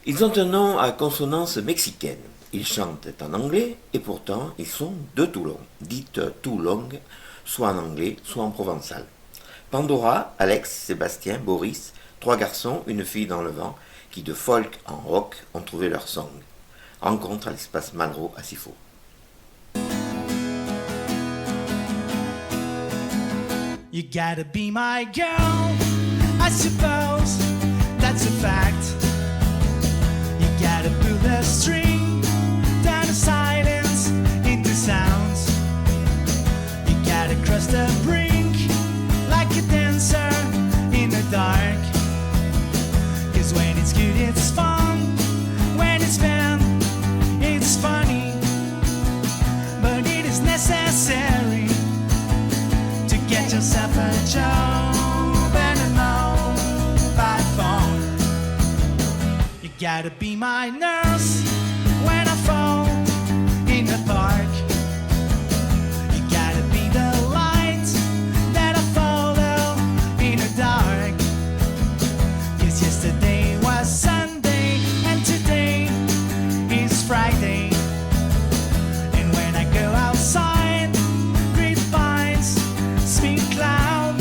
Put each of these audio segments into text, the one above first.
Ils ont un nom à consonance mexicaine. Ils chantent en anglais et pourtant ils sont de Toulon, dites Toulon, soit en anglais, soit en provençal. Pandora, Alex, Sébastien, Boris, trois garçons, une fille dans le vent, qui de folk en rock ont trouvé leur song. Rencontre à l'espace Malraux à Sifour. You gotta be my girl, I suppose that's a fact. You gotta pull the string down the silence into sounds. You gotta cross the brink like a dancer in the dark. Cause when it's good it's fun, when it's bad it's funny, but it is necessary to get yourself a job and a mobile phone. You gotta be my nurse when I fall in the park. You gotta be the light that I follow in the dark. Cause yesterday was Sunday and today is Friday. And when I go outside, green pines, sweet cloud,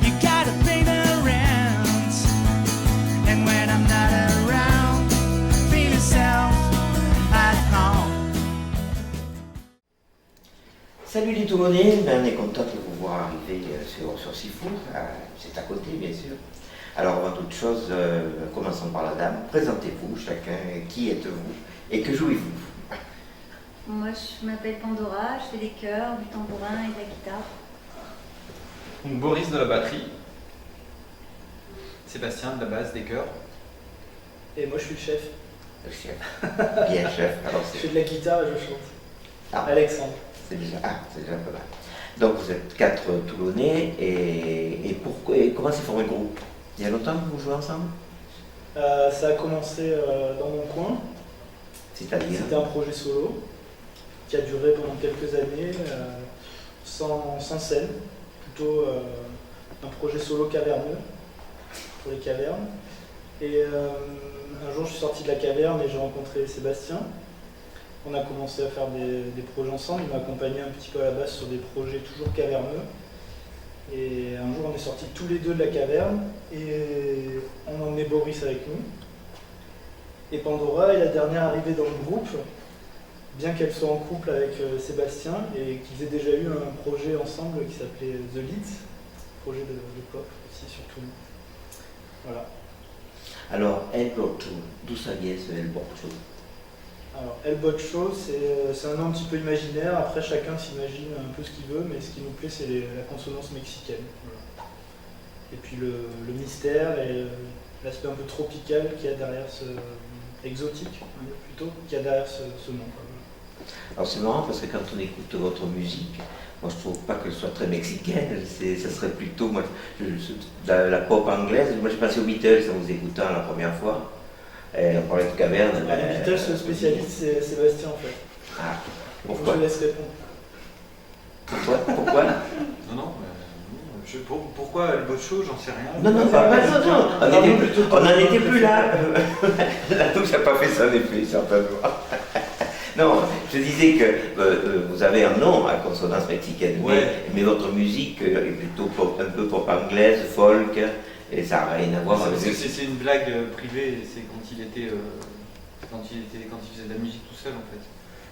you gotta pay the rent. And when I'm not around, feel yourself at home. Salut les Toulonnais, on est content de vous voir arriver sur Sifour, c'est à côté bien sûr. Alors avant toute chose, commençons par la dame, présentez-vous chacun, qui êtes-vous et que jouez-vous? Moi, je m'appelle Pandora, je fais des chœurs, du tambourin et de la guitare. Donc Boris de la batterie, Sébastien de la basse, des chœurs. Et moi je suis le chef. Le chef, bien chef, alors Je fais de la guitare et je chante. Ah. Alexandre. c'est déjà un peu mal. Donc vous êtes quatre Toulonnais et pourquoi, et comment s'est formé le groupe? Il y a longtemps que vous jouez ensemble? Ça a commencé dans mon coin. C'est-à-dire? C'était un projet solo qui a duré pendant quelques années sans scène, plutôt un projet solo caverneux pour les cavernes. Et un jour je suis sorti de la caverne et j'ai rencontré Sébastien. On a commencé à faire des projets ensemble, il m'a accompagné un petit peu à la base sur des projets toujours caverneux. Et un jour on est sortis tous les deux de la caverne et on emmenait Boris avec nous. Et Pandora est la dernière arrivée dans le groupe, bien qu'elle soit en couple avec Sébastien et qu'ils aient déjà eu un projet ensemble qui s'appelait The Leeds, projet de pop aussi sur Toulon. Voilà. Alors, El Borcho, d'où ça vient ce El Borcho? Alors, El Bocho, c'est un nom un petit peu imaginaire. Après, chacun s'imagine un peu ce qu'il veut, mais ce qui nous plaît, c'est la consonance mexicaine. Voilà. Et puis le mystère et l'aspect un peu tropical qu'il y a derrière exotique, plutôt, qu'il y a derrière ce nom. Alors c'est marrant parce que quand on écoute votre musique, moi je trouve pas qu'elle soit très mexicaine, ça serait plutôt la pop anglaise. Moi j'ai passé aux Beatles en vous écoutant la première fois. Et on parlait de caverne. Les Beatles, le spécialiste, c'est Sébastien en fait. Ah, pourquoi? Je laisse répondre. Pourquoi? Non, pourquoi le Bocho, j'en sais rien. Non, on n'en était plus là. Là, nous, ça n'a pas fait son effet, certainement. Non, je disais que vous avez un nom à consonance mexicaine, ouais. mais votre musique est plutôt un peu pop anglaise, folk, et ça n'a rien à voir avec... C'est une blague privée, c'est quand il faisait de la musique tout seul en fait.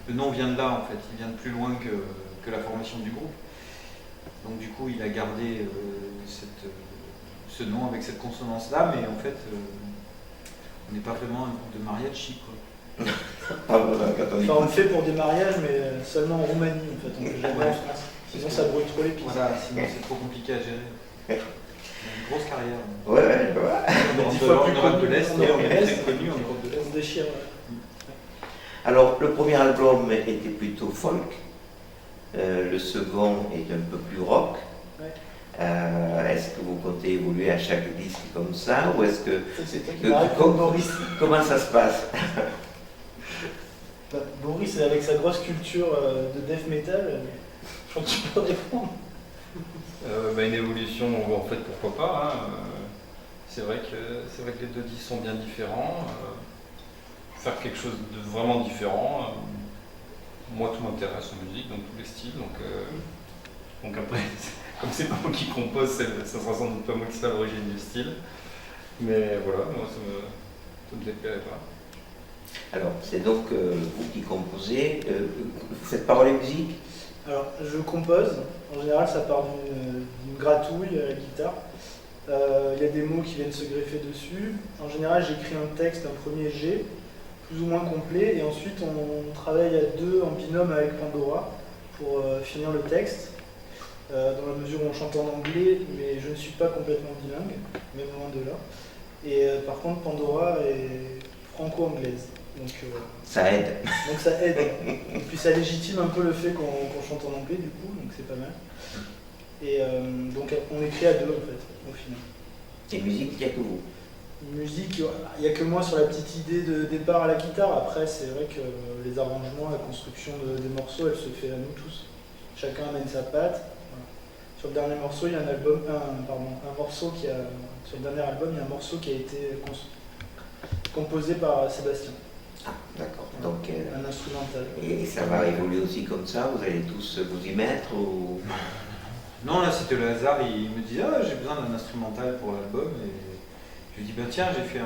Le nom vient de là en fait, il vient de plus loin que la formation du groupe. Donc du coup il a gardé ce nom avec cette consonance-là, mais en fait on n'est pas vraiment un groupe de mariachi quoi. Enfin, on le fait pour des mariages, mais seulement en Roumanie en fait, on ne le fait jamais en France. Sinon ça brûle trop les pistes. Voilà, sinon c'est trop compliqué à gérer. Une grosse carrière. Ouais. En Europe de l'Est, on est très connu en Europe de l'Est. On déchire. Alors, le premier album était plutôt folk, le second est un peu plus rock. Ouais. Est-ce que vous comptez évoluer à chaque disque comme ça, ou est-ce que... Boris. Comment ça se passe? Boris, avec sa grosse culture de death metal, je crois que tu peux répondre. Une évolution, en fait, pourquoi pas. Hein. C'est vrai que les deux disques sont bien différents. Faire quelque chose de vraiment différent, moi tout m'intéresse en musique, dans tous les styles. Donc après, comme c'est pas moi qui compose, ça sera sans doute pas moi qui sera à l'origine du style. Mais voilà, moi ça me déplairait pas. Alors, c'est donc vous qui composez, vous faites parole et musique? Alors, je compose. En général, ça part d'une gratouille à la guitare. Il y a des mots qui viennent se greffer dessus. En général, j'écris un texte, un premier jet, plus ou moins complet, et ensuite on travaille à deux en binôme avec Pandora pour finir le texte, dans la mesure où on chante en anglais, mais je ne suis pas complètement bilingue, même loin de là. Et par contre, Pandora est franco-anglaise. Ça aide. Donc ça aide. Et puis ça légitime un peu le fait qu'on chante en anglais, du coup, donc c'est pas mal. Et donc on écrit à deux en fait, au final. Et musique, il n'y a que vous? Musique, il n'y a que moi sur la petite idée de départ à la guitare. Après, c'est vrai que les arrangements, la construction des morceaux, elle se fait à nous tous. Chacun amène sa patte. Voilà. Sur le dernier morceau, il y a sur le dernier album, il y a un morceau qui a été composé par Sébastien. Ah, d'accord. Voilà. Donc, un instrumental. et ça va évoluer aussi comme ça? Vous allez tous vous y mettre ou... Non, là c'était le hasard, il me dit ah j'ai besoin d'un instrumental pour l'album et je lui dis bah tiens j'ai fait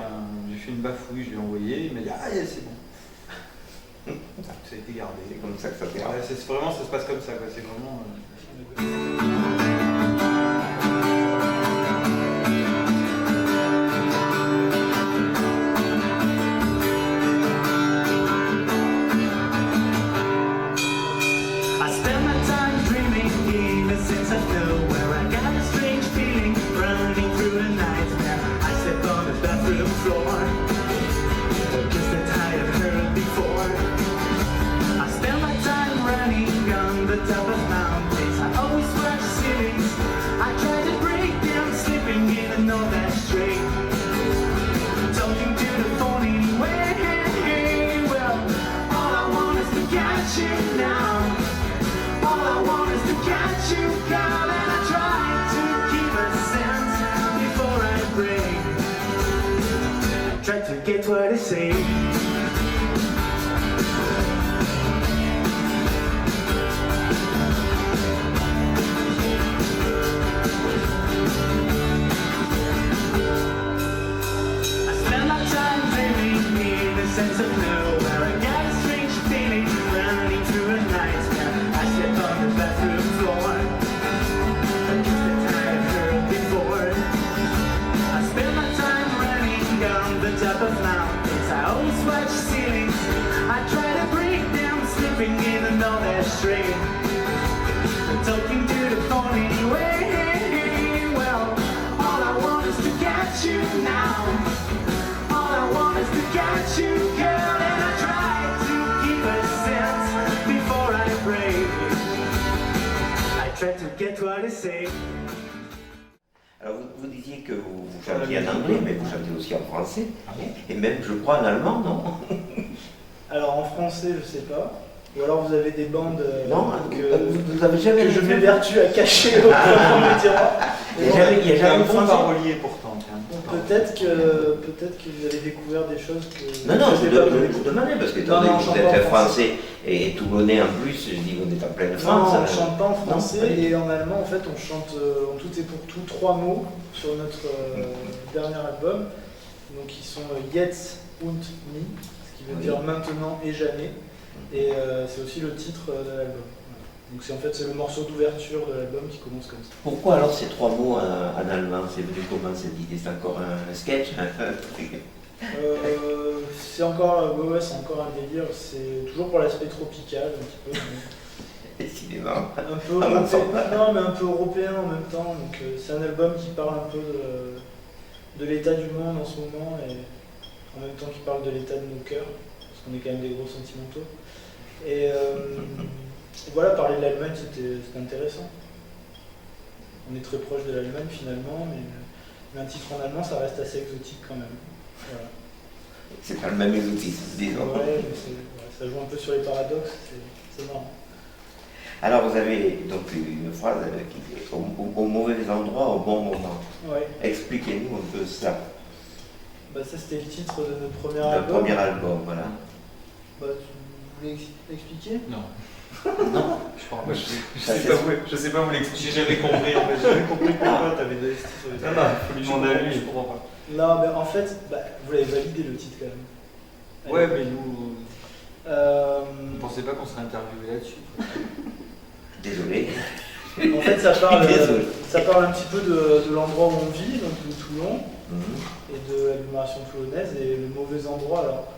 une bafouille, je lui ai envoyé, il m'a dit ah yeah, c'est bon. Ça a été gardé. C'est comme ça que ça fait. Ouais, vraiment ça se passe comme ça quoi, c'est vraiment. I spend my time dreaming in a sense of nowhere. I got a strange feeling running through a nightmare. I step on the bathroom floor, just that I have heard before. I spend my time running on the top of mountains. I always watch ceilings. I try to break them, slipping in and all that straight. Talking to the phone anyway. Well, all I want is to catch you now. All I want is to catch you, girl, and I try to keep a sense before I break. Try to get what I say. I spend my time dreaming in a sense of nowhere. I got a strange feeling running through a nightmare. I step on the bathroom floor, just that I have heard before. I spend my time running on the top of mountains. I always watch ceilings. I try to break them, slipping in and all that straight. Talking to the phone anyway. Well, all I want is to catch you now. All I want is to catch you, girl, and I try to keep a sense before I break. I try to get what I say. Alors, vous disiez que vous chantiez en anglais, mais vous chantez aussi en français. Et même, je crois, en allemand, non? Alors en français, je sais pas. Ou alors vous avez des bandes Non, vous avez jamais que je fait m'évertue à cacher au fond de mes tiroirs. Il y a C'est un jamais bon français. parolier pourtant. tiens, un bon parolier. Peut-être que vous avez découvert des choses que Non, je n'ai pas donné. vous demandez, parce que Non, non, vous je chante êtes pas en français et toulonnais en plus, je dis vous êtes en pleine Non, France. on ne chante pas en français Non, et en allemand en fait on chante en tout et pour tout 3 mots sur notre dernier album. Donc ils sont Jetzt und nie, ce qui veut dire maintenant et jamais. Et c'est aussi le titre de l'album. Voilà. Donc c'est le morceau d'ouverture de l'album qui commence comme ça. Pourquoi alors ces 3 mots en allemand? C'est venu comment cette idée? C'est encore un sketch? C'est encore, c'est encore un délire, c'est toujours pour l'aspect tropical un petit peu. Décidément. Un peu Ah, européen, bon, non, mais un peu européen en même temps. Donc c'est un album qui parle un peu de l'état du monde en ce moment et en même temps qui parle de l'état de nos cœurs, parce qu'on est quand même des gros sentimentaux. Et voilà, parler de l'Allemagne c'était intéressant. On est très proche de l'Allemagne finalement, mais un titre en allemand ça reste assez exotique quand même. Voilà. C'est pas le même exotisme, disons. Ouais, mais ça joue un peu sur les paradoxes, c'est marrant. Alors vous avez donc une phrase qui dit au mauvais endroit, au bon moment. Ouais. Expliquez-nous un peu ça. Bah, ça, c'était le titre de notre premier Le album. premier album, voilà. Bah, tu voulais expliquer? Non. Non, Je crois pas, Ça, je sais pas vous l'expliquer. J'ai jamais compris en fait. J'ai jamais compris pourquoi T'avais deux ST sur les Non, non, il faut lui demander à lui. Je comprends pas. Non, mais en fait, bah, vous l'avez validé le titre quand même. Ouais, mais nous, Euh, on pensait pas qu'on serait interviewé là-dessus. désolé. en fait, Désolé. ça parle un petit peu de l'endroit où on vit, donc de Toulon, Mhm. et de l'agglomération toulonnaise, et le mauvais endroit. Alors,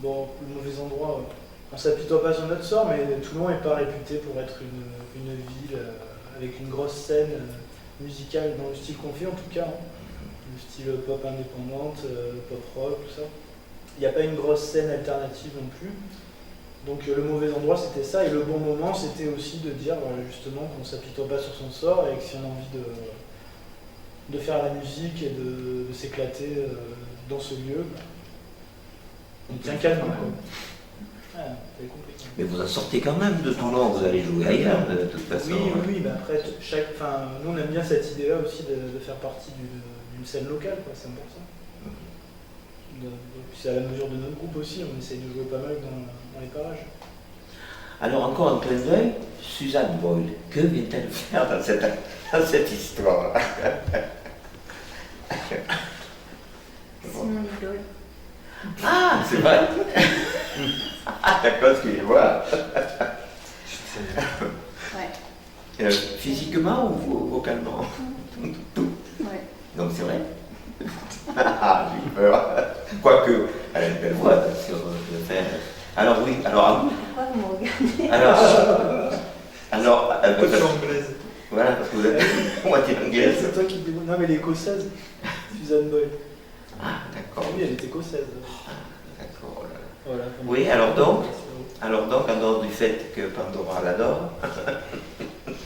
bon, le mauvais endroit, on s'apitoie pas sur notre sort, mais Toulon n'est pas réputé pour être une ville avec une grosse scène musicale dans le style qu'on fait en tout cas, hein. Le style pop indépendante, pop rock, tout ça. Il n'y a pas une grosse scène alternative non plus. Donc le mauvais endroit c'était ça, et le bon moment c'était aussi de dire justement qu'on ne s'apitoie pas sur son sort et que si on a envie de faire la musique et de s'éclater dans ce lieu, on tient calme. Ah, t'avais compris. Mais vous en sortez quand même de Toulon, vous allez jouer ailleurs de toute façon. Oui, bah après, nous on aime bien cette idée-là aussi de faire partie d'une scène locale, quoi, c'est pour ça. Puis c'est à la mesure de notre groupe aussi, on essaye de jouer pas mal dans les parages. Alors encore un clin d'œil, Suzanne Boyle, que vient-elle faire dans cette histoire? C'est mon idole. Ah, c'est vrai. Ah d'accord, excusez-moi. Ouais. Physiquement ou vocalement? Tout. Ouais. Donc c'est vrai. Ah, j'ai eu peur. Quoique, elle a une belle voix, attention, je vais faire. Alors oui, alors... Pourquoi vous me regardez? Alors, Côté anglaise. voilà, parce que vous êtes moitié anglaise. C'est toi qui dégoûte. Non, mais elle est écossaise, Suzanne Boyle. Ah, d'accord. Oui, elle est écossaise. D'accord. Voilà. Oui, alors donc, en dehors du fait que Pandora l'adore,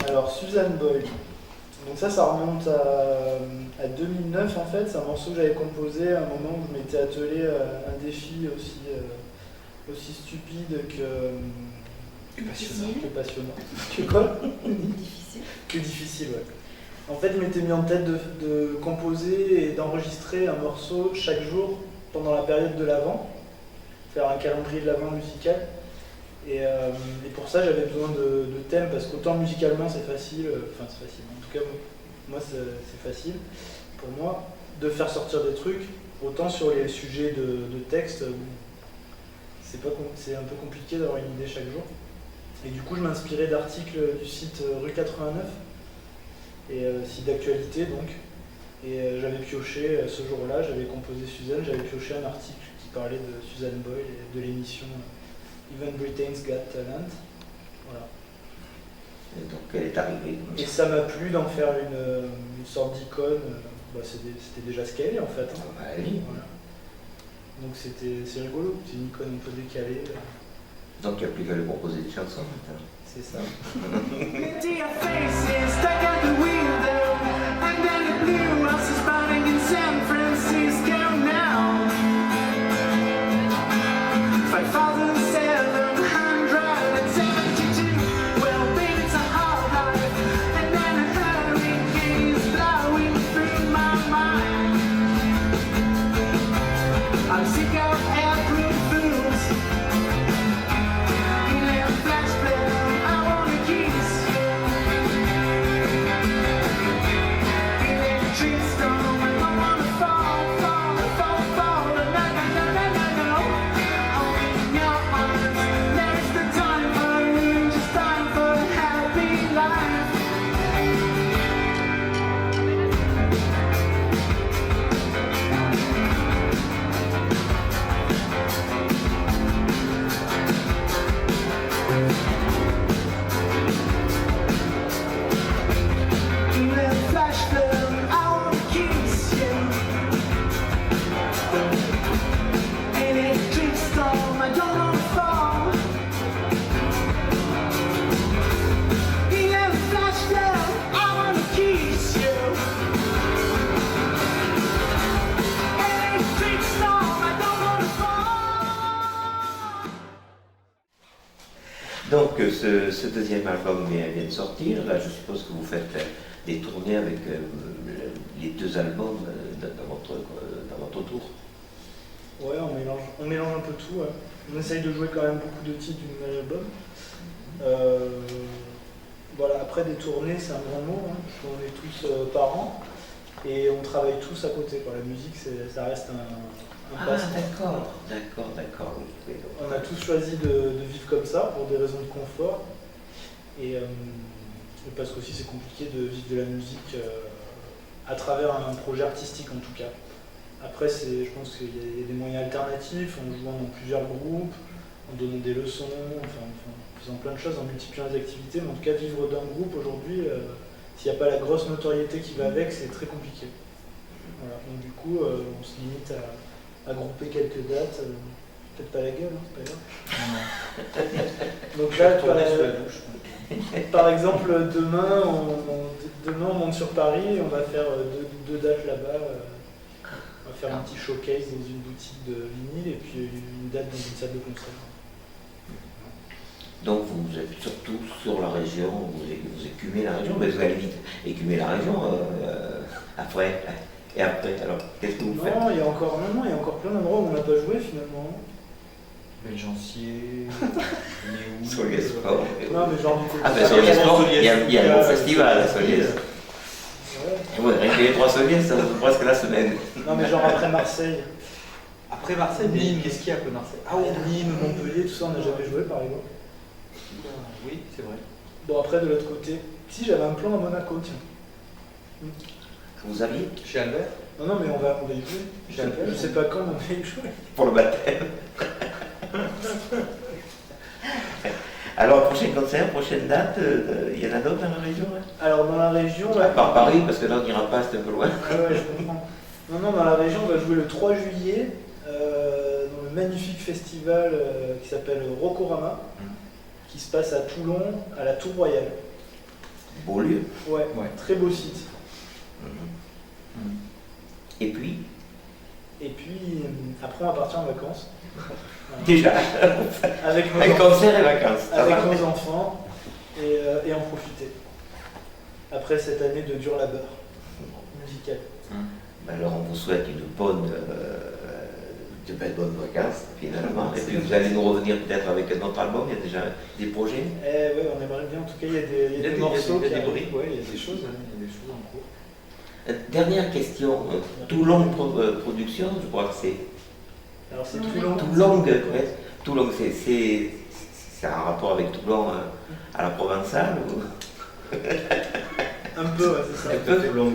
Alors, Suzanne Boyle. Donc ça remonte à 2009 en fait. C'est un morceau que j'avais composé à un moment où je m'étais attelé à un défi aussi stupide que passionnant. Que quoi? Difficile. Que difficile, ouais. En fait, je m'étais mis en tête de composer et d'enregistrer un morceau chaque jour pendant la période de l'Avent, faire un calendrier de l'Avent musical. Et pour ça, j'avais besoin de thèmes, parce qu'autant musicalement c'est facile, en tout cas moi c'est facile pour moi de faire sortir des trucs, autant sur les sujets de texte, c'est un peu compliqué d'avoir une idée chaque jour. Et du coup, je m'inspirais d'articles du site Rue 89, et site d'actualité donc. Et j'avais pioché, ce jour-là, j'avais composé Suzanne, j'avais pioché un article qui parlait de Suzanne Boyle et de l'émission Even Britain's Got Talent. Voilà. et donc elle est arrivée. Et ça m'a plu d'en faire une sorte d'icône. C'était déjà ce qu'elle est en fait. Hein. Bah, oui. Voilà. Donc c'est rigolo, c'est une icône un peu décalée. Donc il n'y a plus qu'à lui proposer des chansons maintenant. C'est ça. To your faces, stuck at the window, and then the blue house is burning in San Francisco now. 5,772. Well, baby, it's a hard life, and then a hurricane is blowing through my mind. I'm sick of April fools. In a flash flood, I want a kiss. Electric storm, I don't wanna fall, no, no, no, no, no, no. Only in your arms, there's the time for you, just time for a happy life. Donc ce deuxième album vient de sortir. Là, je suppose que vous faites des tournées avec les deux albums dans votre tour. Ouais, on mélange un peu tout. Ouais. On essaye de jouer quand même beaucoup de titres du nouvel album. Voilà, après des tournées, c'est un grand mot. Hein. On est tous par an et on travaille tous à côté. Quoi. La musique, ça reste un passe-temps. D'accord. Oui. On a tous choisi de vivre comme ça pour des raisons de confort et parce qu'aussi c'est compliqué de vivre de la musique à travers un projet artistique en tout cas. Après, je pense qu'il y a des moyens alternatifs en jouant dans plusieurs groupes, en donnant des leçons, en faisant plein de choses, en multipliant les activités. Mais en tout cas, vivre d'un groupe aujourd'hui, s'il n'y a pas la grosse notoriété qui va avec, c'est très compliqué. Voilà. Donc du coup, on se limite à grouper quelques dates. Peut-être pas la gueule, hein, c'est pas grave. Donc là, par exemple, demain, on monte sur Paris, on va faire deux dates là-bas. On va faire un petit showcase dans une boutique de vinyle et puis une date dans une salle de concert. Donc vous êtes surtout sur la région, vous écumez la région, mais vous allez vite écumer la région après. Et après, alors, qu'est-ce que vous faites? Il y a encore plein d'endroits où on n'a pas joué finalement. Belgencier, Solier Sport. Non, mais genre du côté. Ah ben Solier Sport, il y a un beau festival à Solier. Ouais, rien que les 3 Soliers, ça fait presque la semaine. Non, mais genre après Marseille. Après Marseille, Nîmes. qu'est-ce qu'il y a après Marseille? Ah oui, Nîmes, Montpellier, tout ça, on n'a jamais joué par exemple. Oui, c'est vrai. Bon, après de l'autre côté, si j'avais un plan à Monaco, tiens. Vous aviez? Chez Albert? Non, mais on va y jouer. Je sais pas quand, mais on va y jouer. Pour le baptême. Alors, prochain concert, prochaine date, il y en a d'autres dans la région? Hein? Alors, dans la région. À part Paris, parce que là, on n'ira pas, c'est un peu loin. Ouais, je comprends. Non, dans la région, on va jouer le 3 juillet dans le magnifique festival qui s'appelle Rokorama, qui se passe à Toulon, à la Tour Royale. Beau lieu. Ouais, très beau site. Et puis, après, on va partir en vacances. déjà, Avec un concert et vacances. Avec nos enfants et en profiter. Après cette année de dur labeur musical. Ben alors, on vous souhaite de belles bonnes vacances, finalement. Et puis, vous allez nous revenir peut-être avec un autre album. Il y a déjà des projets? Ouais, on aimerait bien. En tout cas, il y a des morceaux. Il y a des briques, ouais, il y a des choses, il y a des choses en cours. Dernière question. Toulon Production, je crois que c'est. Alors, c'est Toulon. Toulon, c'est un rapport avec Toulon à la provençale ou... Un peu, ouais, c'est ça. Un peu Toulon.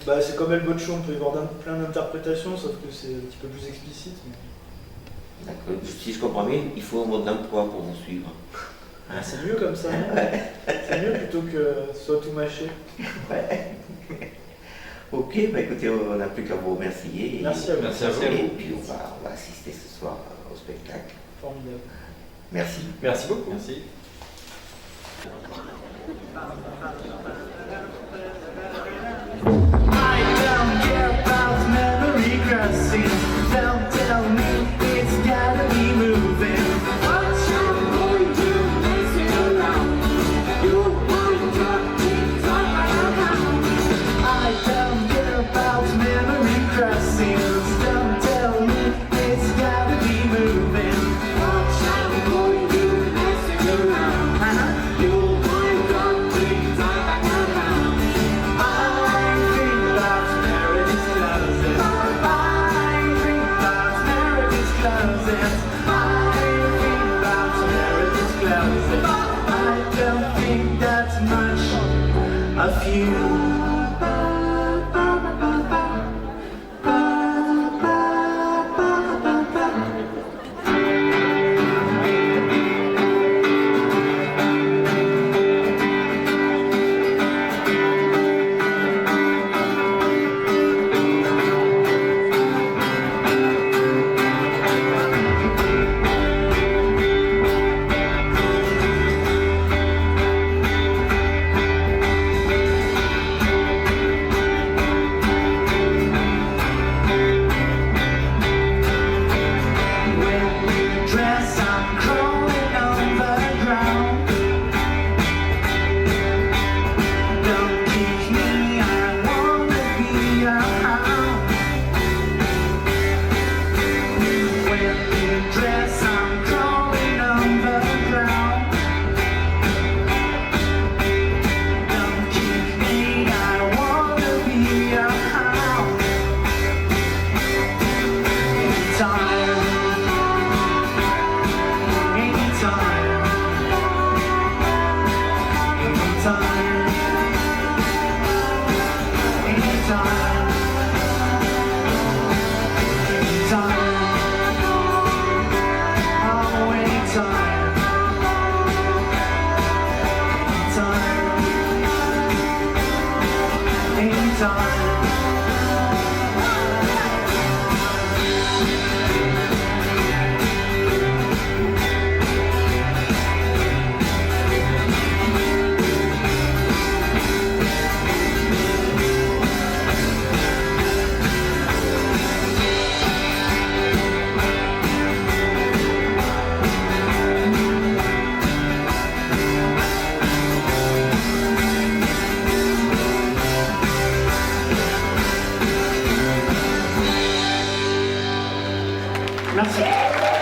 Bah, c'est comme El Bocho, on peut y voir plein d'interprétations, sauf que c'est un petit peu plus explicite. Mais... D'accord. Si je comprends bien, il faut un mode d'emploi pour vous suivre. C'est mieux comme ça, non? C'est mieux plutôt que ce soit tout mâché. Ouais. Ok, bah écoutez, on n'a plus qu'à vous remercier. Merci à vous. Merci à vous. Et puis on va assister ce soir au spectacle. Formidable. Merci. Merci beaucoup. Merci. I don't care about memory crossing. Don't tell me it's gotta be moving. What you're going to mess you around. You want to keep talking. I don't care about memory crossings. Don't tell me it's gotta be moving. What you're going to mess you around. You want to keep talking. I think that marriage is closing. I think that marriage is closing. I think that marriage is closing. I don't think that much of you. music.